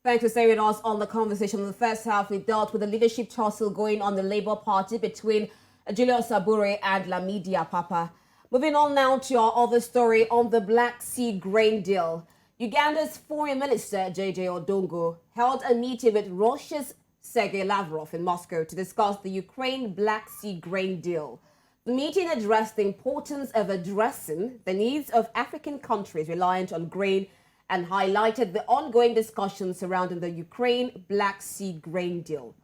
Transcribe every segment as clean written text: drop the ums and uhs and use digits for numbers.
Thanks for staying with us on the conversation. In the first half, we dealt with the leadership tussle going on the Labour Party between Julius Saburi and Lamidi Papa. Moving on now to our other story on the Black Sea grain deal. Uganda's Foreign Minister, Jeje Odongo, held a meeting with Russia's Sergei Lavrov in Moscow to discuss the Ukraine Black Sea grain deal. The meeting addressed the importance of addressing the needs of African countries reliant on grain and highlighted the ongoing discussions surrounding the Ukraine Black Sea grain deal.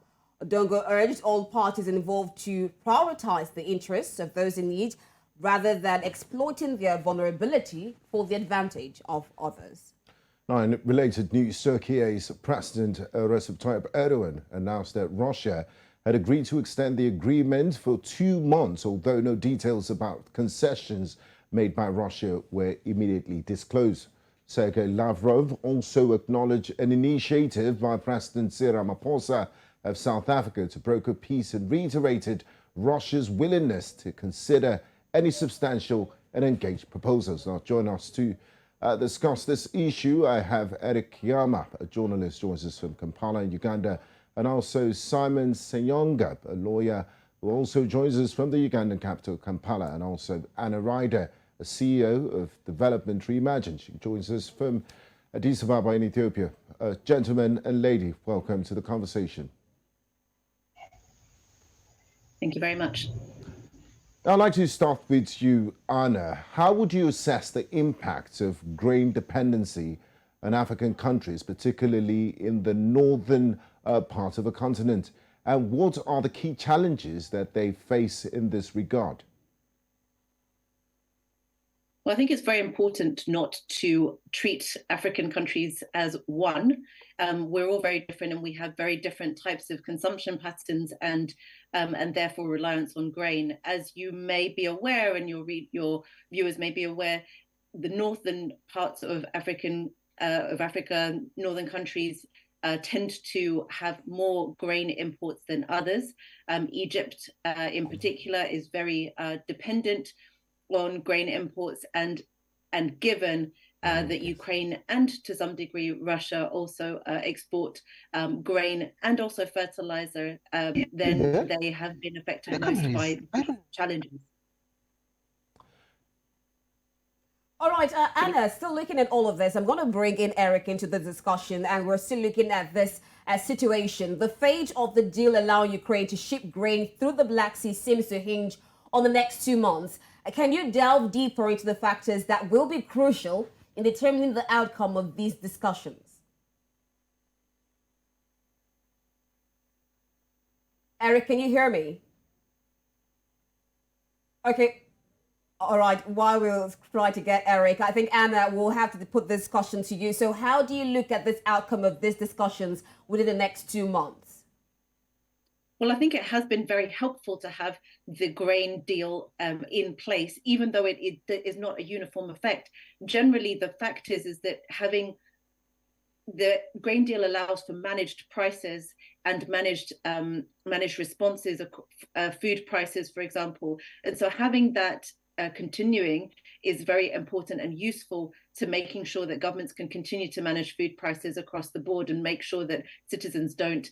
Odongo urged all parties involved to prioritize the interests of those in need rather than exploiting their vulnerability for the advantage of others. Now, in related news, Turkey's President Recep Tayyip Erdogan announced that Russia had agreed to extend the agreement for 2 months, although no details about concessions made by Russia were immediately disclosed. Sergei Lavrov also acknowledged an initiative by President Cyril Ramaphosa of South Africa to broker peace and reiterated Russia's willingness to consider any substantial and engaged proposals. Now, join us to discuss this issue. I have Kyama, a journalist, joins us from Kampala in Uganda, and also Simon Ssenyonga, a lawyer who also joins us from the Ugandan capital, Kampala, and also Ryder, a CEO of development Reimagined. She joins us from Addis Ababa in Ethiopia. Gentlemen and lady, welcome to the conversation. Thank you very much. I'd like to start with you, Anna. How would you assess the impact of grain dependency on African countries, particularly in the northern part of the continent? And what are the key challenges that they face in this regard? Well, I think it's very important not to treat African countries as one. We're all very different and we have very different types of consumption patterns and therefore reliance on grain. As you may be aware, and your viewers may be aware, the northern parts of Africa, northern countries tend to have more grain imports than others. Egypt, in particular, is very dependent on grain imports, and given that Ukraine and to some degree Russia also export grain and also fertilizer, then they have been affected most by challenges. All right, Anna, still looking at all of this, I'm going to bring in Eric into the discussion, and we're still looking at this situation. The fate of the deal allowing Ukraine to ship grain through the Black Sea seems to hinge on the next 2 months. Can you delve deeper into the factors that will be crucial in determining the outcome of these discussions? Eric, can you hear me? Okay. All right. While we'll try to get Eric, I think, Anna, will have to put this question to you. So how do you look at this outcome of these discussions within the next 2 months? Well, I think it has been very helpful to have the grain deal in place, even though it is not a uniform effect. Generally, the fact is that having the grain deal allows for managed prices and managed responses, food prices, for example. And so having that continuing is very important and useful to making sure that governments can continue to manage food prices across the board and make sure that citizens don't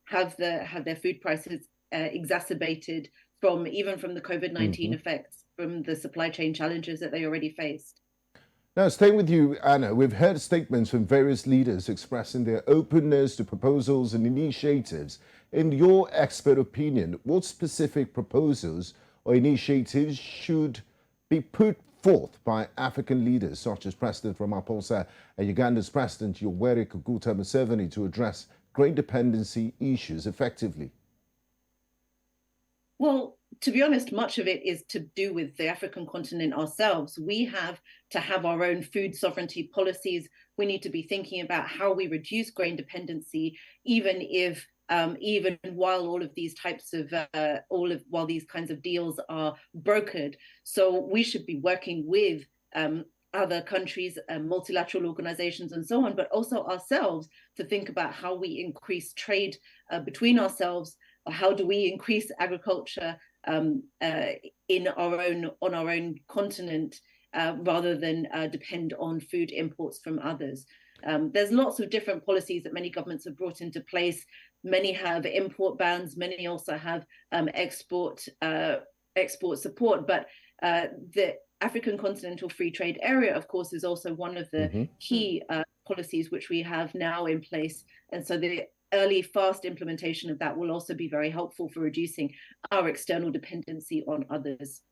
have their food prices exacerbated from the COVID-19 effects, from the supply chain challenges that they already faced. Now, staying with you, Anna, we've heard statements from various leaders expressing their openness to proposals and initiatives. In your expert opinion, what specific proposals or initiatives should be put forth by African leaders, such as President Ramaphosa and Uganda's President Yoweri Museveni, to address grain dependency issues effectively? Well, to be honest, much of it is to do with the African continent ourselves. We have to have our own food sovereignty policies. We need to be thinking about how we reduce grain dependency, even while all of these types of while these kinds of deals are brokered. So we should be working with other countries, multilateral organizations and so on, but also ourselves to think about how we increase trade between ourselves, or how do we increase agriculture on our own continent rather than depend on food imports from others. There's lots of different policies that many governments have brought into place. Many have import bans, many also have export support, but the African Continental Free Trade Area, of course, is also one of the key policies which we have now in place. And so the early, fast implementation of that will also be very helpful for reducing our external dependency on others.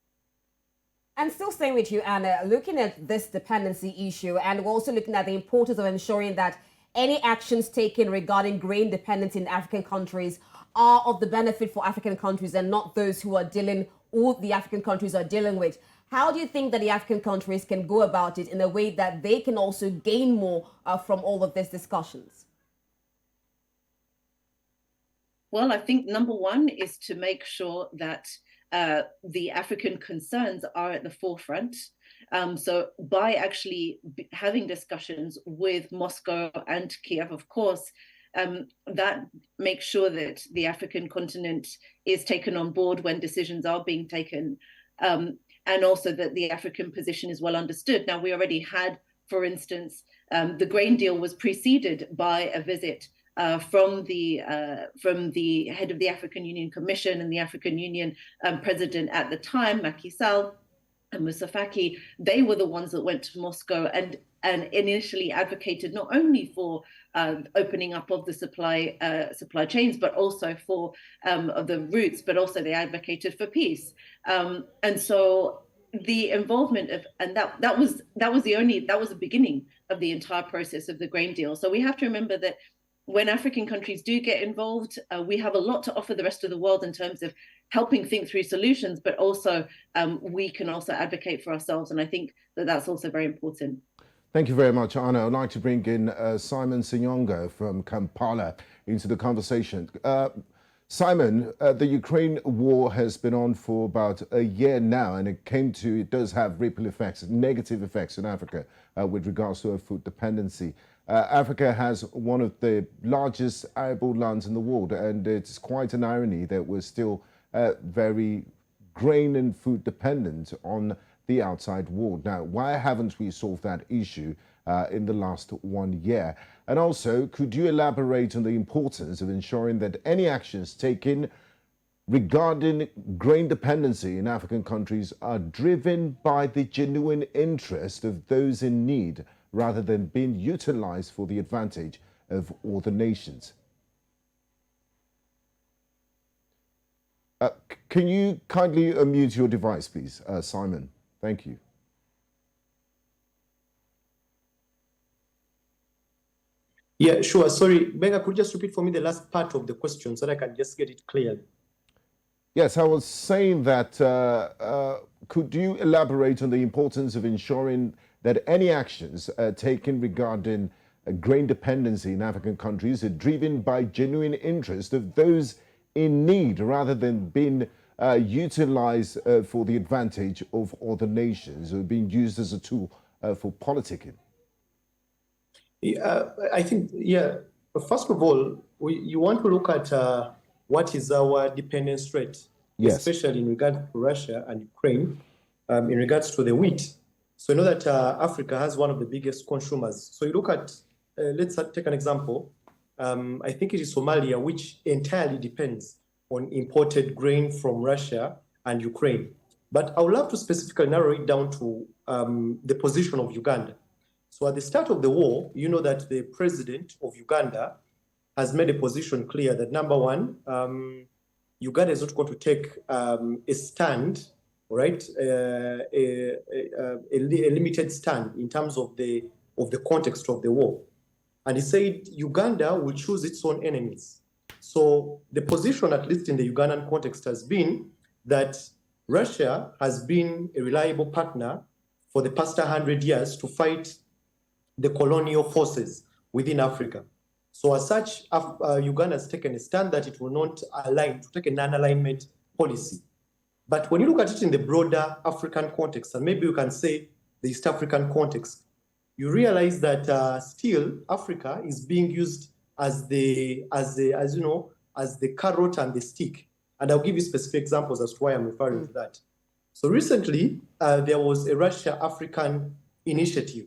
And still staying with you, Anna, looking at this dependency issue, and we're also looking at the importance of ensuring that any actions taken regarding grain dependency in African countries are of the benefit for African countries and not those who are dealing, all the African countries are dealing with. How do you think that the African countries can go about it in a way that they can also gain more from all of these discussions? Well, I think number one is to make sure that the African concerns are at the forefront. So by actually having discussions with Moscow and Kiev, of course, that makes sure that the African continent is taken on board when decisions are being taken, and also that the African position is well understood. Now, we already had, for instance, the grain deal was preceded by a visit from the head of the African Union Commission and the African Union president at the time, Macky Sall and Moussa Faki. They were the ones that went to Moscow and initially advocated not only for opening up of the supply chains, but also for of the routes, but also they advocated for peace. And so the involvement of, and that was the beginning of the entire process of the grain deal. So we have to remember that when African countries do get involved, we have a lot to offer the rest of the world in terms of helping think through solutions, but also we can also advocate for ourselves. And I think that that's also very important. Thank you very much, Anna. I'd like to bring in Simon Ssenyonga from Kampala into the conversation. Simon, the Ukraine war has been on for about a year now, and it does have ripple effects, negative effects in Africa with regards to food dependency. Africa has one of the largest arable lands in the world, and it's quite an irony that we're still very grain and food dependent on the outside world. Now, why haven't we solved that issue in the last 1 year? And also, could you elaborate on the importance of ensuring that any actions taken regarding grain dependency in African countries are driven by the genuine interest of those in need, rather than being utilized for the advantage of other nations? Can you kindly unmute your device, please, Simon? Thank you. Yeah, sure. Sorry, Gbenga, could you just repeat for me the last part of the question so that I can just get it clear? Yes, I was saying that could you elaborate on the importance of ensuring that any actions taken regarding grain dependency in African countries are driven by genuine interest of those in need, rather than being utilized for the advantage of other nations, or being used as a tool for politicking? I think, yeah, first of all, you want to look at what is our dependence rate, yes, especially in regard to Russia and Ukraine, in regards to the wheat. So you know that Africa has one of the biggest consumers. So you look at, let's take an example. I think it is Somalia, which entirely depends on imported grain from Russia and Ukraine. But I would love to specifically narrow it down to the position of Uganda. So at the start of the war, you know that the president of Uganda has made a position clear that, number one, Uganda is not going to take a stand, right, a limited stand in terms of the context of the war. And he said Uganda will choose its own enemies. So the position, at least in the Ugandan context, has been that Russia has been a reliable partner for the past 100 years to fight the colonial forces within Africa. So as such, Uganda has taken a stand that it will not align, to take a non-alignment policy. But when you look at it in the broader African context, and maybe you can say the East African context, you realize that still Africa is being used as the carrot and the stick. And I'll give you specific examples as to why I'm referring to that. So recently, there was a Russia-African initiative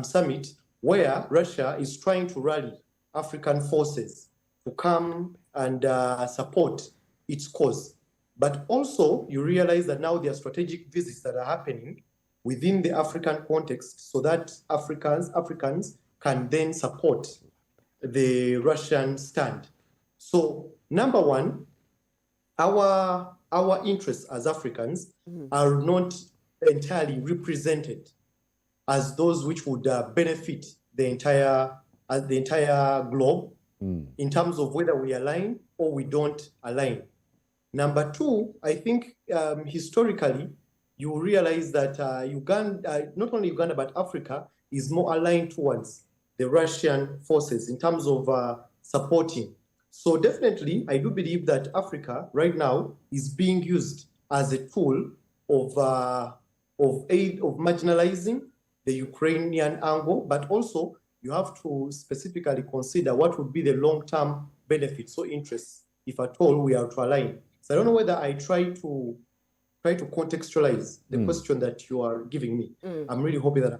summit where Russia is trying to rally African forces to come and support its cause. But also, you realize that now there are strategic visits that are happening within the African context so that Africans can then support the Russian stand. So, number one, our interests as Africans are not entirely represented as those which would benefit the entire globe in terms of whether we align or we don't align. Number two, I think historically, you will realize that Uganda, not only Uganda, but Africa is more aligned towards the Russian forces in terms of supporting. So definitely, I do believe that Africa right now is being used as a tool of marginalizing the Ukrainian angle, but also you have to specifically consider what would be the long-term benefits or interests, if at all we are to align. So I don't know whether I try to contextualize the question that you are giving me. I'm really hoping that.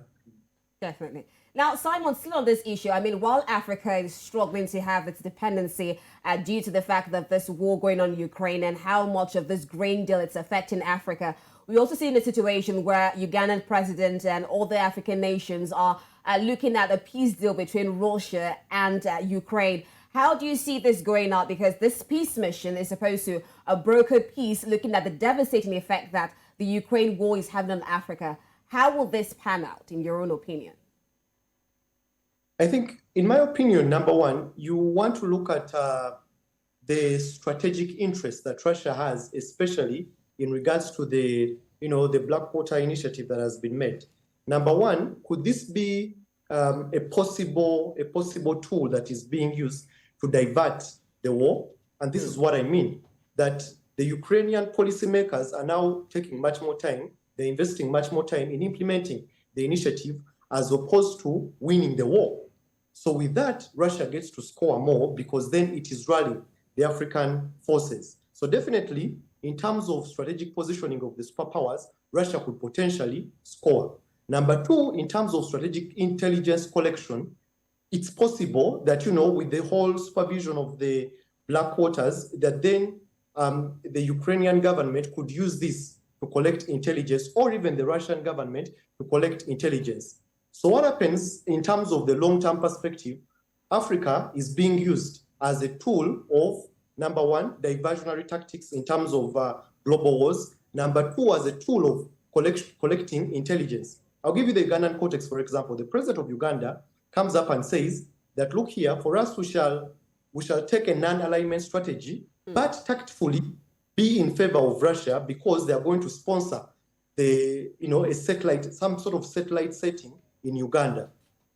Definitely. Now, Simon, still on this issue, I mean, while Africa is struggling to have its dependency due to the fact that this war going on in Ukraine and how much of this grain deal it's affecting Africa, we also see in a situation where Ugandan President and all the African nations are looking at a peace deal between Russia and Ukraine. How do you see this going out? Because this peace mission is supposed to broker peace, looking at the devastating effect that the Ukraine war is having on Africa. How will this pan out, in your own opinion? I think, in my opinion, number one, you want to look at the strategic interest that Russia has, especially in regards to the Blackwater initiative that has been made. Number one, could this be a possible tool that is being used to divert the war? And this is what I mean, that the Ukrainian policymakers are now taking much more time, they're investing much more time in implementing the initiative as opposed to winning the war. So with that, Russia gets to score more because then it is rallying the African forces. So definitely, in terms of strategic positioning of the superpowers, Russia could potentially score. Number two, in terms of strategic intelligence collection, it's possible that, with the whole supervision of the Blackwaters, that then the Ukrainian government could use this to collect intelligence, or even the Russian government to collect intelligence. So what happens in terms of the long-term perspective, Africa is being used as a tool of, number one, diversionary tactics in terms of global wars. Number two, as a tool of collecting intelligence. I'll give you the Ugandan context, for example. The president of Uganda comes up and says that, look here, for us, we shall take a non-alignment strategy, but tactfully be in favor of Russia because they are going to sponsor some sort of satellite setting in Uganda.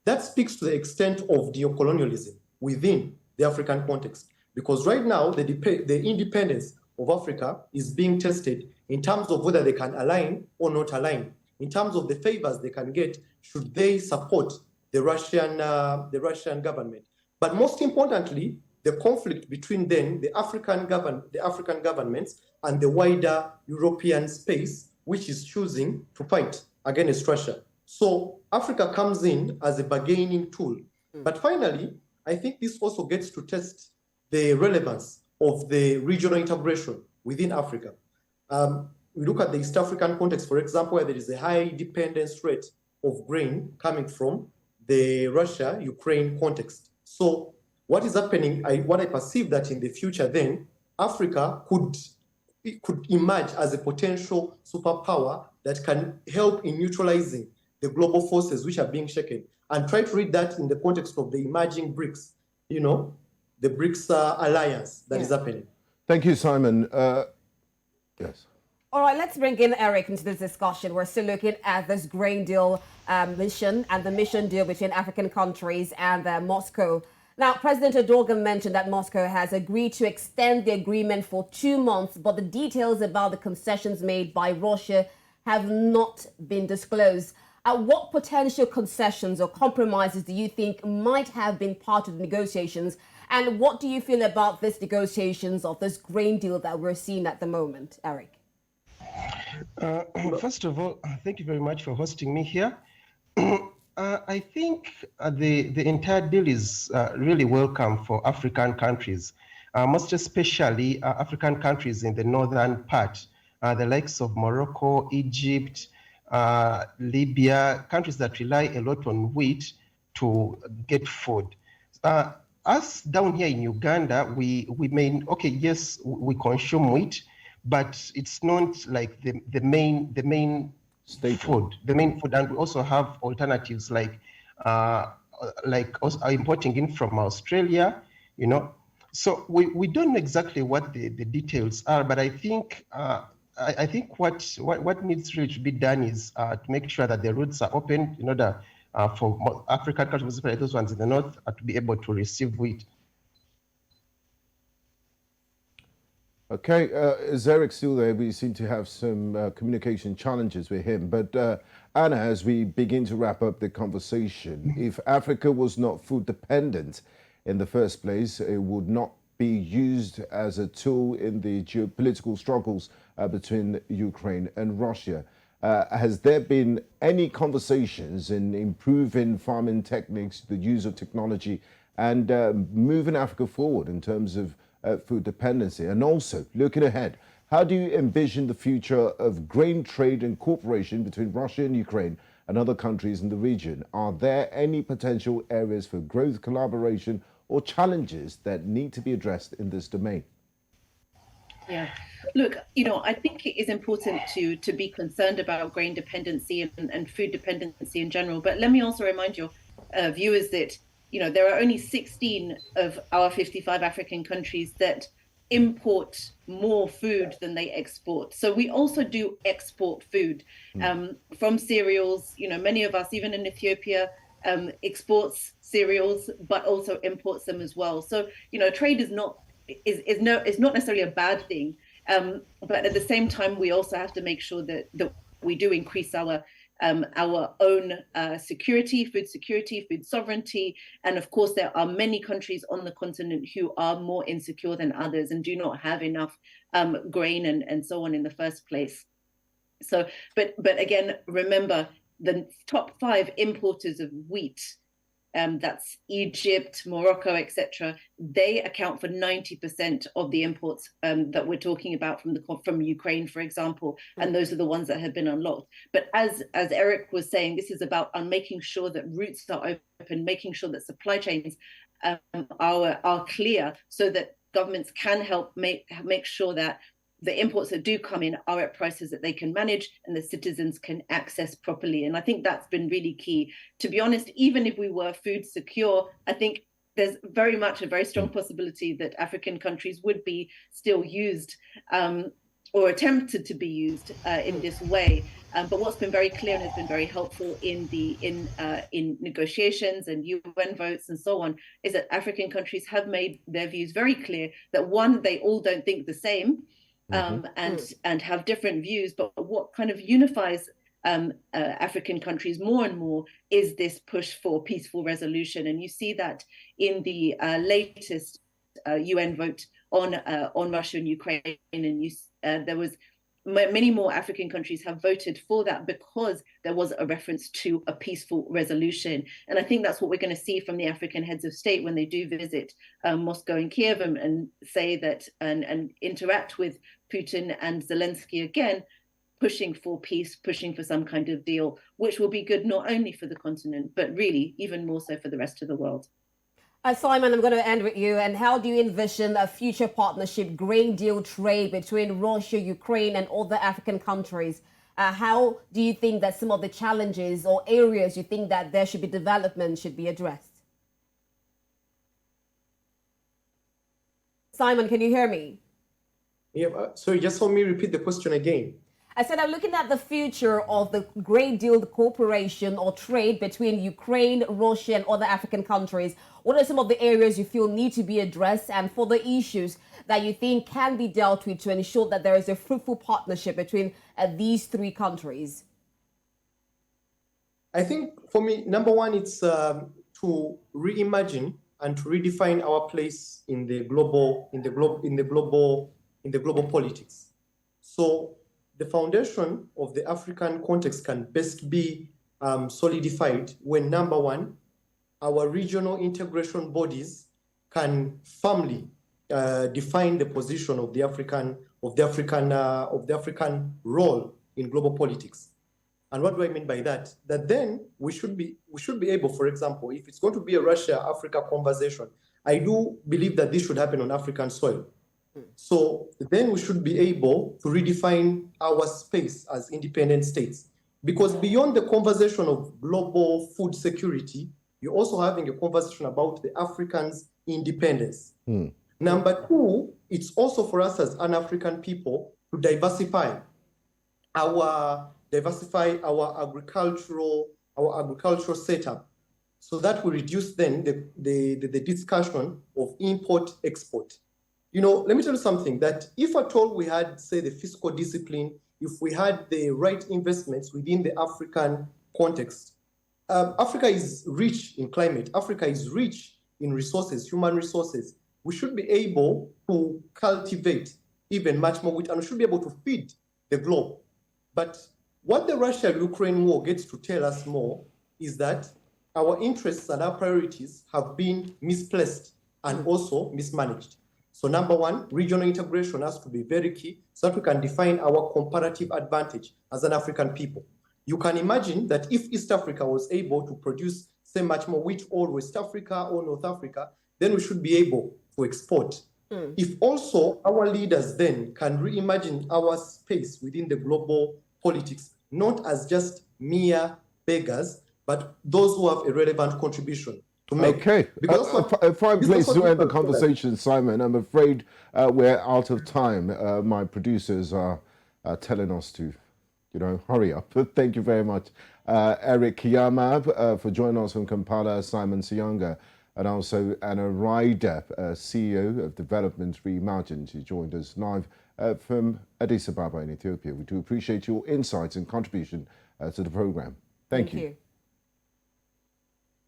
That speaks to the extent of neocolonialism within the African context, because right now the independence of Africa is being tested in terms of whether they can align or not align, in terms of the favors they can get should they support the Russian government. But most importantly, the conflict between then the African governments and the wider European space, which is choosing to fight against Russia. So Africa comes in as a bargaining tool. But finally, I think this also gets to test the relevance of the regional integration within Africa. We look at the East African context, for example, where there is a high dependence rate of grain coming from the Russia-Ukraine context. So what is happening, what I perceive that in the future then, Africa could emerge as a potential superpower that can help in neutralizing the global forces which are being shaken. And try to read that in the context of the emerging BRICS, the BRICS alliance that is happening. Thank you, Simon. Yes. All right, let's bring in Eric into this discussion. We're still looking at this grain deal mission and the mission deal between African countries and Moscow. Now, President Odongo mentioned that Moscow has agreed to extend the agreement for 2 months, but the details about the concessions made by Russia have not been disclosed. What potential concessions or compromises do you think might have been part of the negotiations? And what do you feel about these negotiations of this grain deal that we're seeing at the moment, Eric? First of all, thank you very much for hosting me here. I think the entire deal is really welcome for African countries, most especially African countries in the northern part, the likes of Morocco, Egypt, Libya, countries that rely a lot on wheat to get food. Us down here in Uganda, we may, okay, yes, we consume wheat, but it's not like the main Staple. the main food, and we also have alternatives like also importing in from Australia, you know. So we don't know exactly what the details are, but I think I think what needs really to be done is to make sure that the routes are open in order for African countries, especially those ones in the north, to be able to receive wheat. Okay, is Eric still there? We seem to have some communication challenges with him. But Anna, as we begin to wrap up the conversation, if Africa was not food dependent in the first place, it would not be used as a tool in the geopolitical struggles between Ukraine and Russia. Has there been any conversations in improving farming techniques, the use of technology, and moving Africa forward in terms of food dependency? And also, looking ahead, how do you envision the future of grain trade and cooperation between Russia and Ukraine and other countries in the region? Are there any potential areas for growth, collaboration, or challenges that need to be addressed in this domain? Yeah, look, I think it is important to be concerned about grain dependency and food dependency in general. But let me also remind your viewers that there are only 16 of our 55 African countries that import more food than they export. So we also do export food from cereals. Many of us, even in Ethiopia, exports cereals, but also imports them as well. So trade is not necessarily a bad thing, but at the same time, we also have to make sure that we do increase our own security, food sovereignty. And of course, there are many countries on the continent who are more insecure than others and do not have enough grain and so on in the first place. So, but again, remember, the top 5 importers of wheat, that's Egypt, Morocco, etc. They account for 90% of the imports that we're talking about from Ukraine, for example, and those are the ones that have been unlocked. But as Eric was saying, this is about making sure that routes are open, making sure that supply chains are clear, so that governments can help make sure that the imports that do come in are at prices that they can manage and the citizens can access properly. And I think that's been really key. To be honest, even if we were food secure, I think there's very much a very strong possibility that African countries would be still used or attempted to be used in this way. But what's been very clear and has been very helpful in negotiations and UN votes and so on is that African countries have made their views very clear that, one, they all don't think the same, and have different views, but what kind of unifies African countries more and more is this push for peaceful resolution. And you see that in the latest UN vote on Russia and Ukraine, and there was many more African countries have voted for that because there was a reference to a peaceful resolution. And I think that's what we're going to see from the African heads of state when they do visit Moscow and Kiev and say that and interact with Putin and Zelensky again, pushing for peace, pushing for some kind of deal, which will be good not only for the continent, but really even more so for the rest of the world. Simon, I'm going to end with you. And how do you envision a future partnership grain deal trade between Russia, Ukraine, and other African countries? How do you think that some of the challenges or areas you think that there should be development should be addressed? Simon, can you hear me? Yeah, sorry, just let me repeat the question again. I said I'm looking at the future of the grain deal cooperation or trade between Ukraine, Russia, and other African countries. What are some of the areas you feel need to be addressed, and for the issues that you think can be dealt with to ensure that there is a fruitful partnership between these 3 countries? I think for me, number one, it's to reimagine and to redefine our place in the global politics. So the foundation of the African context can best be solidified when, number one, our regional integration bodies can firmly define the position of the African role in global politics. And what do I mean by that? That then we should be able, for example, if it's going to be a Russia-Africa conversation, I do believe that this should happen on African soil. So then we should be able to redefine our space as independent states. Because beyond the conversation of global food security, you're also having a conversation about the Africans' independence. Number two, it's also for us as an African people to diversify our agricultural setup, so that we reduce then the discussion of import-export. You know, let me tell you something, that if at all we had, say, the fiscal discipline, if we had the right investments within the African context, Africa is rich in climate, Africa is rich in resources, human resources. We should be able to cultivate even much more, and we should be able to feed the globe. But what the Russia-Ukraine war gets to tell us more is that our interests and our priorities have been misplaced and also mismanaged. So number one, regional integration has to be very key so that we can define our comparative advantage as an African people. You can imagine that if East Africa was able to produce, say, much more wheat, or West Africa or North Africa, then we should be able to export. If also our leaders then can reimagine our space within the global politics, not as just mere beggars, but those who have a relevant contribution to make. Okay, a fine place to end the conversation, Simon. I'm afraid we're out of time. My producers are telling us to, hurry up. Thank you very much, Eric Kyama, for joining us from Kampala, Simon Ssenyonga, and also Anna Ryder, CEO of Development Reimagined, who joined us live from Addis Ababa in Ethiopia. We do appreciate your insights and contribution to the program. Thank you.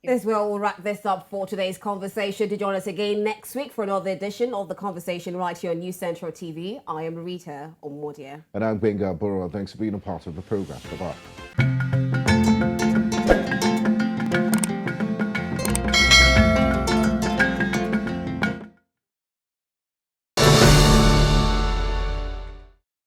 This will wrap this up for today's conversation. To join us again next week for another edition of The Conversation right here on News Central TV. I am Rita Omodia. And I'm Gbenga Aborowa. Thanks for being a part of the program. Bye-bye.